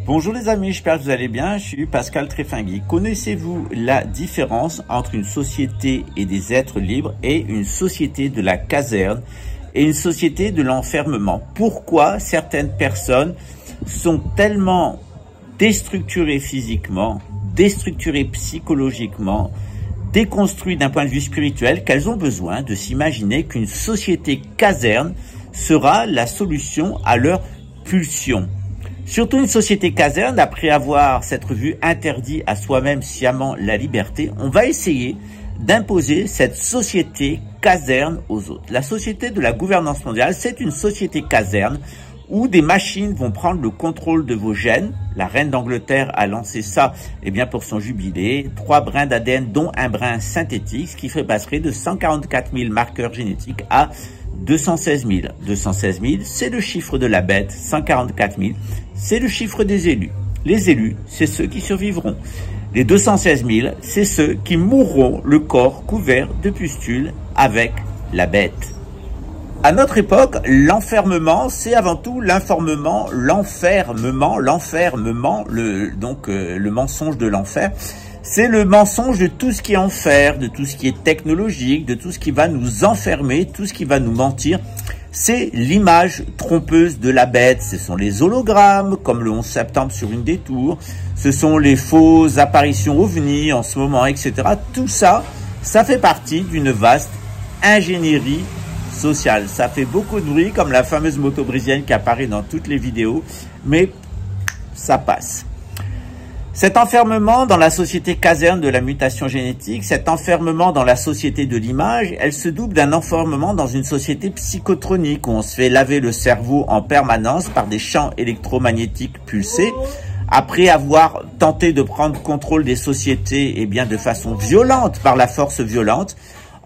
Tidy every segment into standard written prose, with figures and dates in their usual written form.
Bonjour les amis, j'espère que vous allez bien, je suis Pascal Tréfingui. Connaissez-vous la différence entre une société et des êtres libres et une société de la caserne et une société de l'enfermement? Pourquoi certaines personnes sont tellement déstructurées physiquement, déstructurées psychologiquement, déconstruites d'un point de vue spirituel qu'elles ont besoin de s'imaginer qu'une société caserne sera la solution à leur pulsion? Surtout une société caserne, après avoir s'être vu interdit à soi-même sciemment la liberté, on va essayer d'imposer cette société caserne aux autres. La société de la gouvernance mondiale, c'est une société caserne où des machines vont prendre le contrôle de vos gènes. La reine d'Angleterre a lancé ça pour son jubilé. 3 brins d'ADN, dont un brin synthétique, ce qui fait passer de 144 000 marqueurs génétiques à 216 000. 216 000, c'est le chiffre de la bête. 144 000, c'est le chiffre des élus. Les élus, c'est ceux qui survivront. Les 216 000, c'est ceux qui mourront le corps couvert de pustules avec la bête. À notre époque, l'enfermement, c'est avant tout l'informement, l'enfermement, le mensonge de l'enfer. C'est le mensonge de tout ce qui est enfer, de tout ce qui est technologique, de tout ce qui va nous enfermer, tout ce qui va nous mentir. C'est l'image trompeuse de la bête. Ce sont les hologrammes, comme le 11 septembre sur une des tours. Ce sont les fausses apparitions ovnis en ce moment, etc. Tout ça, ça fait partie d'une vaste ingénierie sociale. Ça fait beaucoup de bruit, comme la fameuse moto brésilienne qui apparaît dans toutes les vidéos, mais ça passe. Cet enfermement dans la société caserne de la mutation génétique, cet enfermement dans la société de l'image, elle se double d'un enfermement dans une société psychotronique où on se fait laver le cerveau en permanence par des champs électromagnétiques pulsés. Après avoir tenté de prendre contrôle des sociétés de façon violente, par la force violente,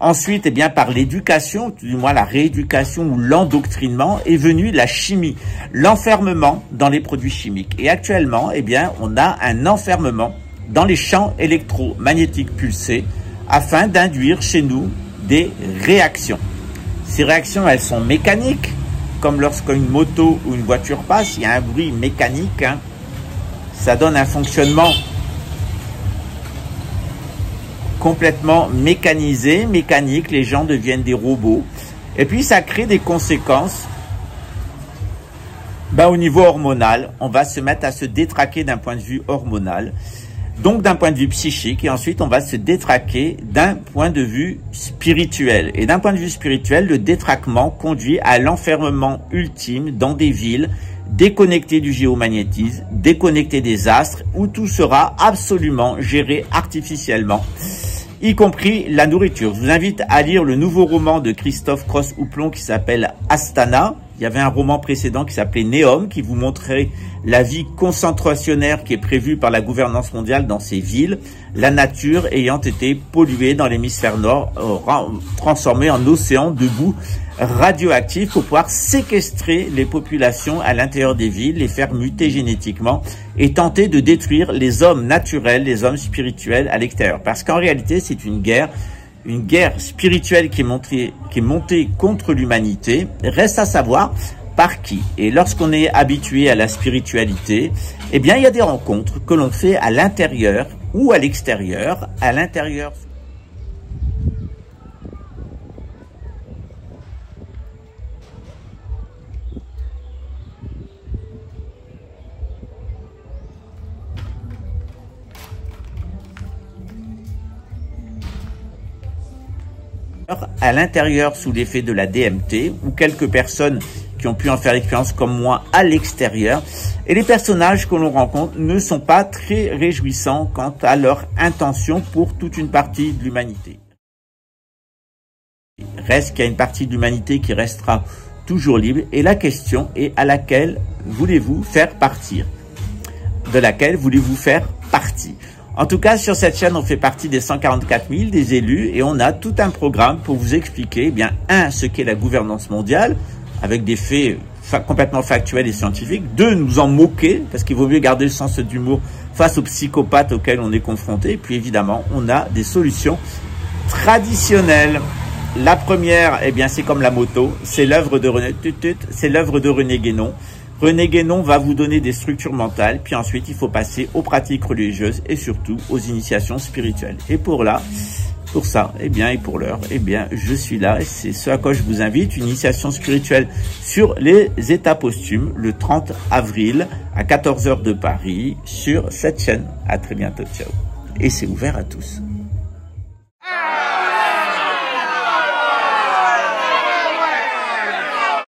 ensuite, par l'éducation, du moins la rééducation ou l'endoctrinement, est venue la chimie, l'enfermement dans les produits chimiques. Et actuellement, on a un enfermement dans les champs électromagnétiques pulsés afin d'induire chez nous des réactions. Ces réactions, elles sont mécaniques, comme lorsqu'une moto ou une voiture passe, il y a un bruit mécanique, ça donne un fonctionnement complètement mécanisé, mécanique, les gens deviennent des robots. Et puis ça crée des conséquences au niveau hormonal. On va se mettre à se détraquer d'un point de vue hormonal, donc d'un point de vue psychique, et ensuite on va se détraquer d'un point de vue spirituel. Et d'un point de vue spirituel, le détraquement conduit à l'enfermement ultime dans des villes déconnectées du géomagnétisme, déconnectées des astres, où tout sera absolument géré artificiellement, y compris la nourriture. Je vous invite à lire le nouveau roman de Christophe Cross-Houplon qui s'appelle Astana. Il y avait un roman précédent qui s'appelait Neom, qui vous montrait la vie concentrationnaire qui est prévue par la gouvernance mondiale dans ces villes, la nature ayant été polluée dans l'hémisphère nord, transformée en océan de boue radioactif pour pouvoir séquestrer les populations à l'intérieur des villes, les faire muter génétiquement et tenter de détruire les hommes naturels, les hommes spirituels à l'extérieur. Parce qu'en réalité, c'est une guerre spirituelle qui est montée contre l'humanité. Reste à savoir par qui. Et lorsqu'on est habitué à la spiritualité, il y a des rencontres que l'on fait à l'intérieur ou à l'extérieur. À l'intérieur, sous l'effet de la DMT, ou quelques personnes qui ont pu en faire l'expérience comme moi à l'extérieur. Et les personnages que l'on rencontre ne sont pas très réjouissants quant à leur intention pour toute une partie de l'humanité. Reste qu'il y a une partie de l'humanité qui restera toujours libre, et la question est à laquelle voulez-vous faire partir? De laquelle voulez-vous faire partie? En tout cas, sur cette chaîne, on fait partie des 144 000 des élus, et on a tout un programme pour vous expliquer, ce qu'est la gouvernance mondiale, avec des faits complètement factuels et scientifiques. 2, nous en moquer, parce qu'il vaut mieux garder le sens d'humour face aux psychopathes auxquels on est confronté. Et puis évidemment, on a des solutions traditionnelles. La première, c'est comme la moto, c'est l'œuvre de René Guénon. René Guénon va vous donner des structures mentales, puis ensuite il faut passer aux pratiques religieuses et surtout aux initiations spirituelles. Et pour ça, eh bien, et pour l'heure, eh bien, je suis là et c'est ce à quoi je vous invite, une initiation spirituelle sur les états posthumes, le 30 avril à 14 h de Paris sur cette chaîne. À très bientôt, ciao. Et c'est ouvert à tous.